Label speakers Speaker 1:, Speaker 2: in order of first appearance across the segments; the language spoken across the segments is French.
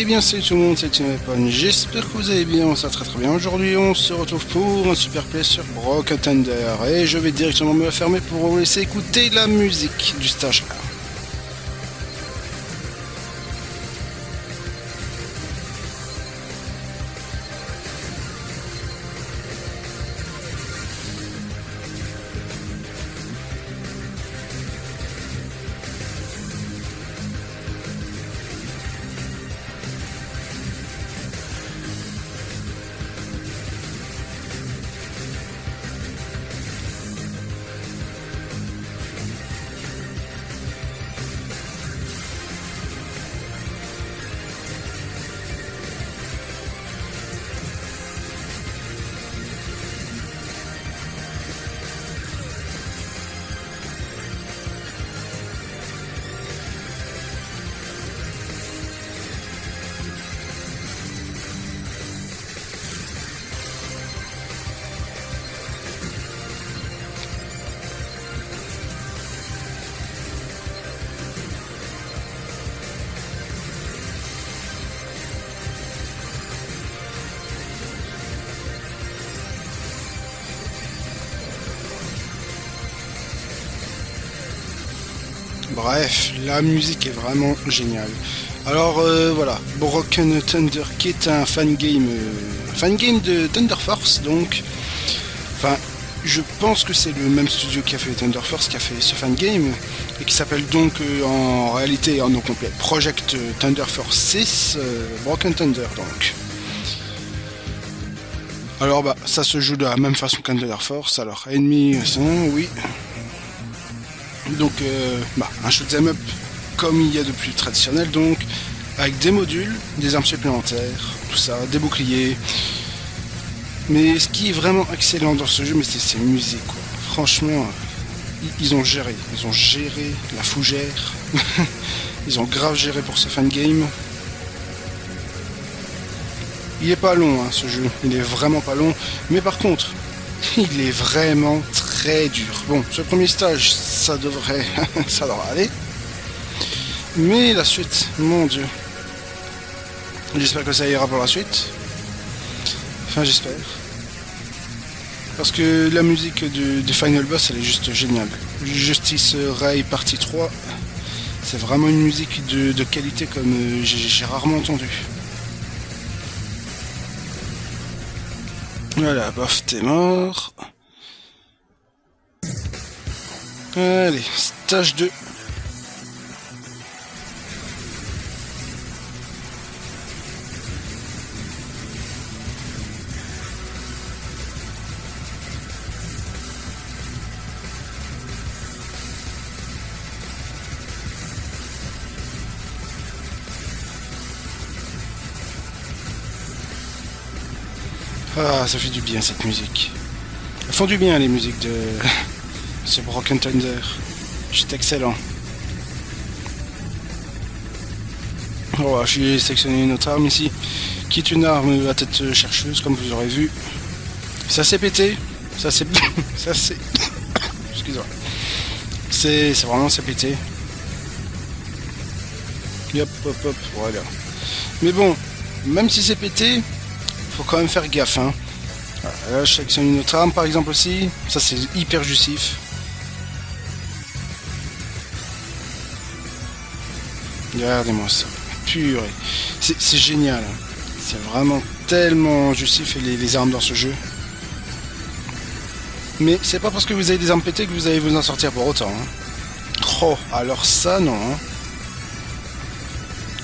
Speaker 1: Eh bien salut tout le monde, c'est Timephone, j'espère que vous allez bien, ça va très très bien. Aujourd'hui on se retrouve pour un super play sur Broken Thunder et je vais directement me la fermer pour vous laisser écouter la musique du stage 1. Bref, la musique est vraiment géniale. Alors voilà, Broken Thunder qui est un fan game de Thunder Force donc. Enfin, je pense que c'est le même studio qui a fait Thunder Force qui a fait ce fan game et qui s'appelle donc en réalité en nom complet Project Thunder Force 6 Broken Thunder donc. Alors bah ça se joue de la même façon qu'un Thunder Force. Alors ennemis sont oui. Donc un shoot'em up comme il y a de plus traditionnel donc avec des modules, des armes supplémentaires, tout ça, des boucliers. Mais ce qui est vraiment excellent dans ce jeu, mais c'est ses musiques quoi. Franchement, ils ont géré la fougère. Ils ont grave géré pour ce fan game. Il est pas long hein, ce jeu, il est vraiment pas long, mais par contre, il est vraiment très dur. Bon, ce premier stage, ça devrait aller. Mais la suite, mon dieu. J'espère que ça ira pour la suite. Enfin, j'espère. Parce que la musique du Final Boss, elle est juste géniale. Justice Ray partie 3, c'est vraiment une musique de qualité comme j'ai rarement entendu. Voilà, bof, t'es mort. Allez, stage 2. Ah, ça fait du bien cette musique. Elles font du bien les musiques de ce Broken Thunder. C'est excellent. Oh, j'ai sélectionné une autre arme ici, qui est une arme à tête chercheuse, comme vous aurez vu. Ça s'est pété. Ça s'est... ça s'est... Excusez-moi. C'est vraiment c'est pété. Hop, hop, hop, voilà. Mais bon, même si c'est pété, faut quand même faire gaffe hein. Voilà, là je sélectionne une autre arme par exemple aussi. Ça c'est hyper justif. Regardez-moi ça. Purée. C'est génial. C'est vraiment tellement justif et les armes dans ce jeu. Mais c'est pas parce que vous avez des armes pétées que vous allez vous en sortir pour autant. Hein. Oh, alors ça non. Hein.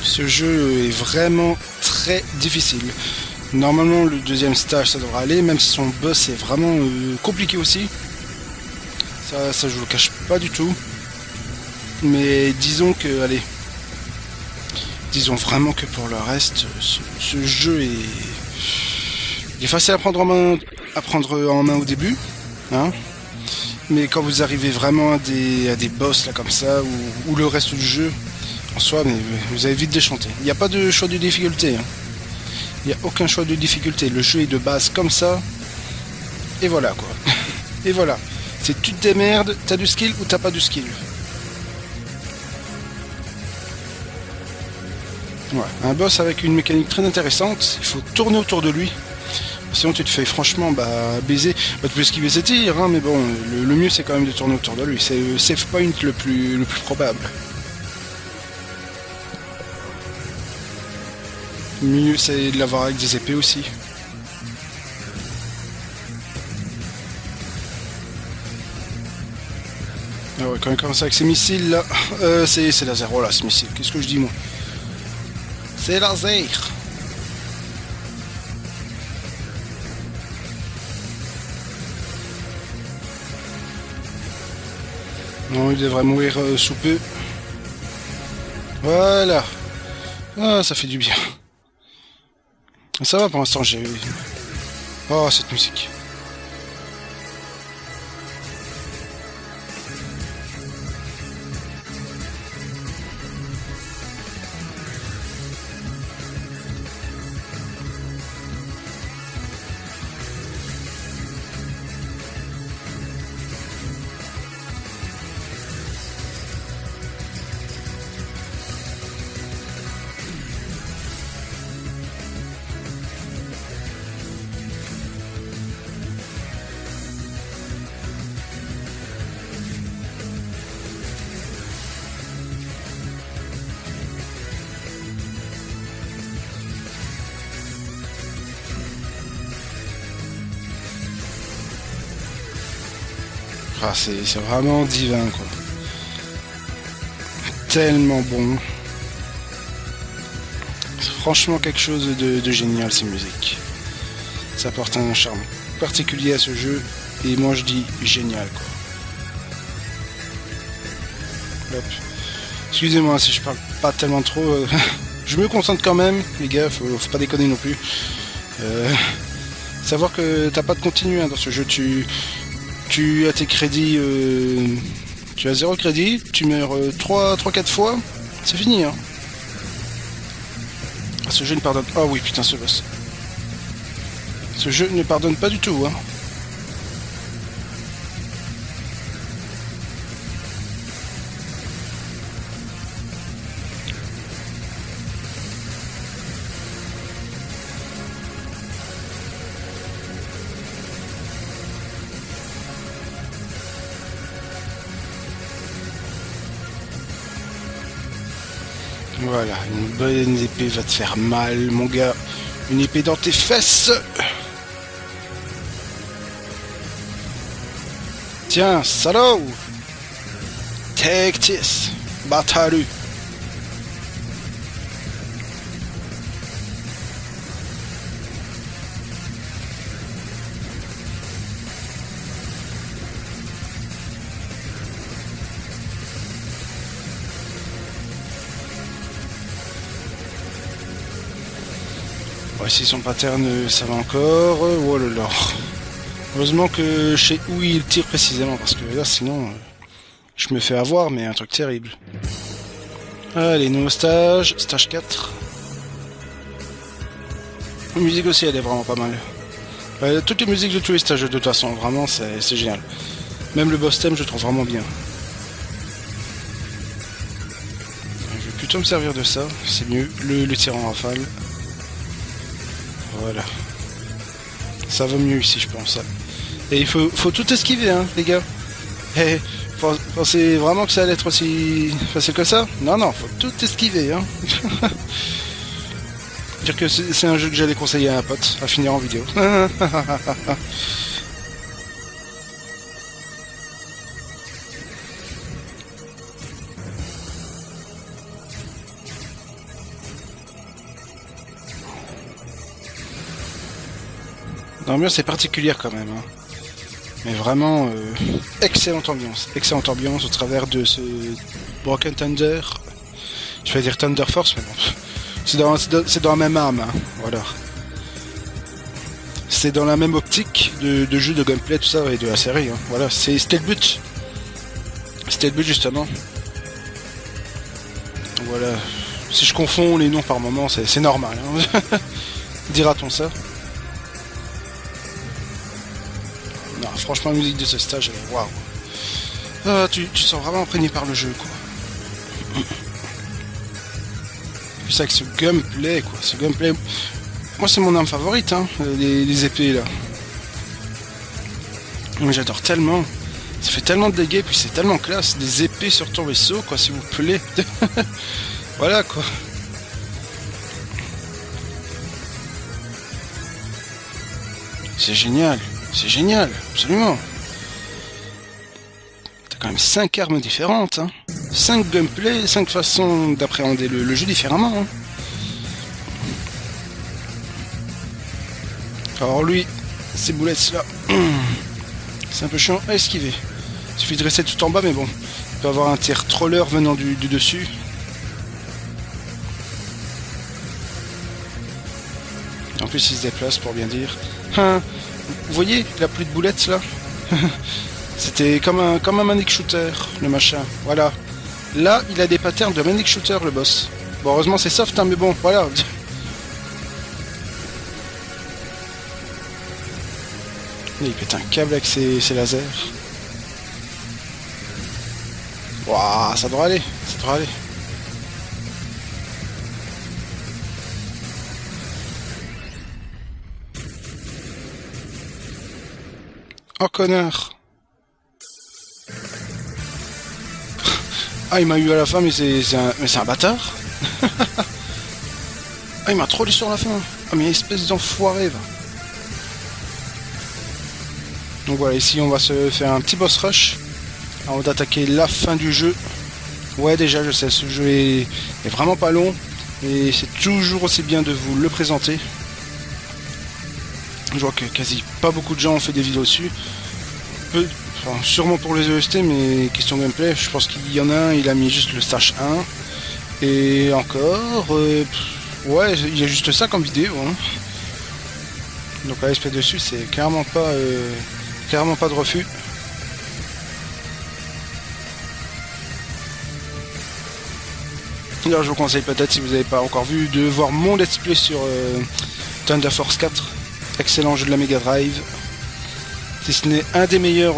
Speaker 1: Ce jeu est vraiment très difficile. Normalement le deuxième stage ça devrait aller, même si son boss est vraiment compliqué aussi. Ça je vous le cache pas du tout. Mais disons que, allez, disons vraiment que pour le reste, ce jeu est facile à prendre en main au début. Hein, mais quand vous arrivez vraiment à des boss là comme ça, ou le reste du jeu, en soi, mais vous avez vite déchanté. Il n'y a pas de choix de difficulté. Hein. Il n'y a aucun choix de difficulté. Le jeu est de base comme ça. Et voilà quoi. Et voilà. C'est tu te démerdes, t'as du skill ou t'as pas du skill. Ouais, un boss avec une mécanique très intéressante, il faut tourner autour de lui. Sinon tu te fais franchement baiser. Bah, tu peux esquiver ses tirs, hein, mais bon, le mieux c'est quand même de tourner autour de lui. C'est le save point le plus probable. Le mieux c'est de l'avoir avec des épées aussi. Ah ouais, quand il commence avec ses missiles là, c'est laser, voilà ce missile. Qu'est-ce que je dis moi? C'est laser. Non, il devrait mourir sous peu. Voilà. Ah, ça fait du bien. Ça va pour l'instant, j'ai... Oh, cette musique. Ah, c'est vraiment divin, quoi. Tellement bon. C'est franchement quelque chose de génial, ces musiques. Ça apporte un charme particulier à ce jeu, et moi je dis génial, quoi. Hop. Excusez-moi si je parle pas tellement trop. Je me concentre quand même, les gars, faut pas déconner non plus. Savoir que t'as pas de continu hein, dans ce jeu, tu as tes crédits, tu as 0 crédit, tu meurs 3-4 fois, c'est fini hein. Ce jeu ne pardonne... Oh oui putain ce boss. Ce jeu ne pardonne pas du tout hein. Voilà, une bonne épée va te faire mal, mon gars. Une épée dans tes fesses. Tiens, salaud. Take this, Batalu. Voici son pattern, ça va encore. Oh là là. Heureusement que je sais où il tire précisément, parce que là, sinon, je me fais avoir, mais un truc terrible. Allez, nouveau stage, stage 4. La musique aussi, elle est vraiment pas mal. Toutes les musiques de tous les stages, de toute façon, vraiment, c'est génial. Même le boss theme, je trouve vraiment bien. Je vais plutôt me servir de ça, c'est mieux. Le tir en rafale. Voilà. Ça va mieux ici, je pense. Et il faut tout esquiver, hein, les gars. Et pensez vraiment que ça allait être aussi facile que ça? Non, non, faut tout esquiver, hein. Dire que c'est un jeu que j'allais conseiller à un pote, à finir en vidéo. L'ambiance est particulière quand même, hein. Mais vraiment, excellente ambiance au travers de ce Broken Thunder. Je vais dire Thunder Force, mais bon, c'est dans la même âme, hein. Voilà. C'est dans la même optique de jeu, de gameplay, tout ça, et de la série, hein. Voilà, c'était le but. C'était le but justement. Voilà. Si je confonds les noms par moment, c'est normal, hein. Dira-t-on ça? Non, franchement, la musique de ce stage, elle est waouh. Tu sens vraiment imprégné par le jeu, quoi. Plus avec ce gunplay, quoi. Ce gunplay... Moi, c'est mon arme favorite, hein, les épées, là. Mais j'adore tellement. Ça fait tellement de dégâts, puis c'est tellement classe. Des épées sur ton vaisseau, quoi, s'il vous plaît. Voilà, quoi. C'est génial, absolument. T'as quand même 5 armes différentes, hein. 5 gameplay, 5 façons d'appréhender le jeu différemment, hein. Alors lui, ces boulettes là, c'est un peu chiant à esquiver. Il suffit de rester tout en bas, mais bon, il peut avoir un tir troller venant du dessus. En plus, il se déplace pour bien dire. Hein, vous voyez, il a plus de boulettes là. C'était comme un manic shooter, le machin. Voilà. Là, il a des patterns de manic shooter, le boss. Bon, heureusement, c'est soft, hein, mais bon, voilà. Il pète un câble avec ses lasers. Waouh, ça devrait aller, ça devrait aller. Oh connard. Ah, il m'a eu à la fin, mais c'est un bâtard. Ah, il m'a trollé sur la fin. Ah, mais espèce d'enfoiré, va. Donc voilà, ici on va se faire un petit boss rush avant d'attaquer la fin du jeu. Ouais, déjà je sais, ce jeu est vraiment pas long et c'est toujours aussi bien de vous le présenter. Je vois que quasi pas beaucoup de gens ont fait des vidéos dessus. Enfin, sûrement pour les EST, mais question gameplay, je pense qu'il y en a un, il a mis juste le stage 1. Et encore, ouais, il y a juste ça comme vidéo, hein. Donc à SP dessus, c'est clairement pas de refus. Alors je vous conseille peut-être, si vous n'avez pas encore vu, de voir mon let's play sur Thunder Force 4. Excellent jeu de la Mega Drive. Si ce n'est un des meilleurs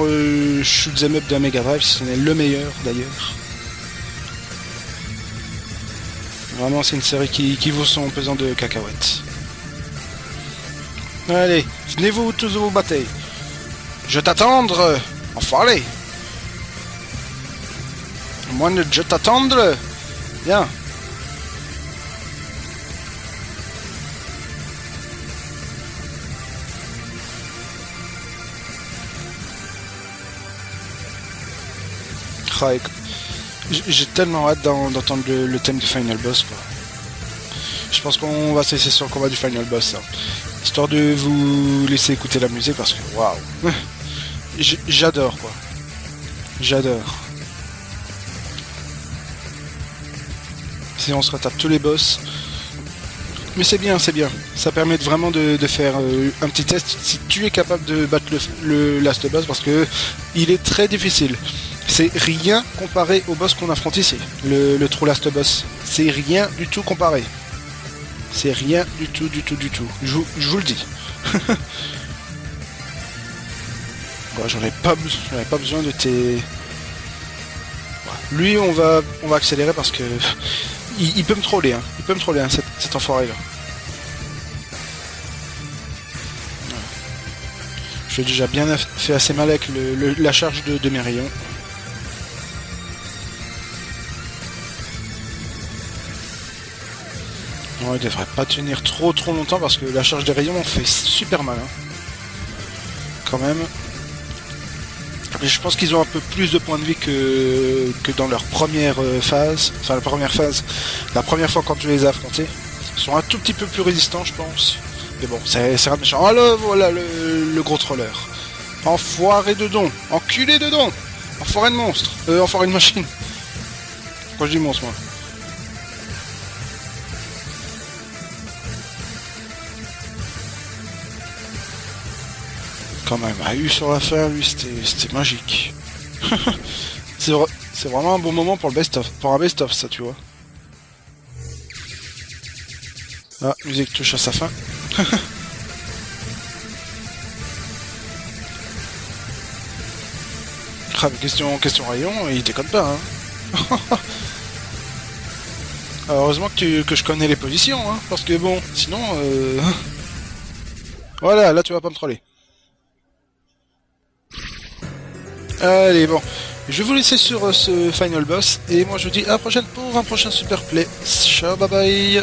Speaker 1: shoot'em up de la Mega Drive, si ce n'est le meilleur d'ailleurs. Vraiment, c'est une série qui vaut son pesant de cacahuètes. Allez, venez-vous tous vous battre. Je t'attendre, enfoiré. Moi, je t'attendre. Bien. J'ai tellement hâte d'entendre le thème du Final Boss, quoi. Je pense qu'on va se laisser sur le combat du Final Boss, hein. Histoire de vous laisser écouter la musique parce que waouh. J'adore, quoi. J'adore. Si on se retape tous les boss. Mais c'est bien, c'est bien. Ça permet vraiment de faire un petit test si tu es capable de battre le last boss parce que il est très difficile. C'est rien comparé au boss qu'on affronte ici. Le True Last Boss. C'est rien du tout comparé. C'est rien du tout. Je vous le dis. Bon, j'aurais pas besoin de tes... Lui, on va accélérer parce que... Il peut me troller, hein. Il peut me troller, hein, cet enfoiré là. J'ai déjà bien fait assez mal avec la charge de mes rayons. Non, il devrait pas tenir trop longtemps parce que la charge des rayons fait super mal, hein. Quand même. Et je pense qu'ils ont un peu plus de points de vie que dans leur première phase. Enfin, la première fois quand je les ai affrontés. Ils sont un tout petit peu plus résistants, je pense. Mais bon, c'est rien de méchant. Ah là, voilà le gros troller. Enfoiré de don. Enculé de don. Enfoiré de monstre. Enfoiré de machine. Pourquoi je dis monstre, moi? Quand même, a eu sur la fin, lui, c'était magique. C'est vraiment un bon moment pour le best-of. Pour un best-of, ça, tu vois. Ah, musique touche à sa fin. Ah, mais question rayon, il déconne pas, hein. Alors, heureusement que je connais les positions, hein, parce que bon, sinon... Voilà, là tu vas pas me troller. Allez, bon. Je vais vous laisser sur ce final boss, et moi je vous dis à la prochaine pour un prochain super play. Ciao, bye bye.